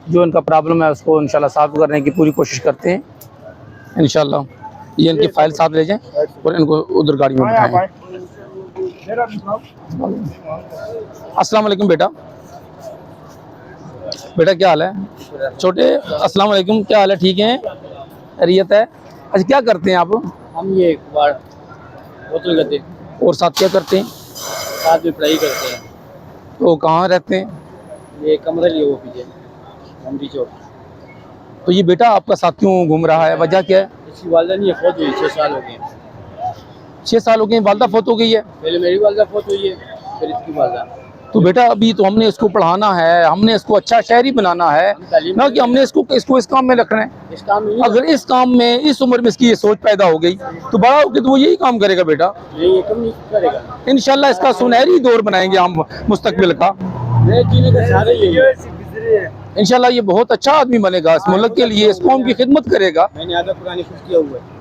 जो इनका प्रॉब्लम है उसको इंशाल्लाह सॉल्व करने की पूरी कोशिश करते हैं इंशाल्लाह। ये इनकी फाइल साथ ले जाएं और इनको उधर गाड़ी में बिठाएं। अस्सलाम वालेकुम बेटा, बेटा क्या हाल है छोटे? अस्सलाम वालेकुम, क्या हाल है? ठीक है, खैरियत है? अच्छा क्या करते हैं आप? हम ये बोतल करते और साथ क्या करते हैं? साथ में पढ़ाई करते हैं। तो कहाँ रहते हैं? ये कमरा लिए वो पीछे मंडी चौक। तो ये बेटा आपका साथ क्यों घूम रहा है, वजह क्या है? इसकी वालदा नहीं है, फौत हुई 6 साल हो गए। 6 साल हो गए, वालदा फौत हो गई है। पहले मेरी वालदा फौत हुई है, फिर इसकी वालदा। तो बेटा अभी तो हमने इसको पढ़ाना है, हमने इसको अच्छा शहरी बनाना है ना, कि हमने इसको इस काम में रखना है। इस काम में अगर इस काम में इस उम्र में इसकी ये सोच पैदा हो गई तो बड़ा होकर तो वो यही काम करेगा बेटा। ये कम नहीं करेगा। इंशाल्लाह इसका सुनहरी दौर बनाएंगे हम मुस्तकबिल का। जीने का सारे इंशाल्लाह ये बहुत अच्छा आदमी बनेगा, इस मुल्क के लिए, इस कौम की खिदमत करेगा। मैंने आधा पुरानी कुछ किया हुआ है।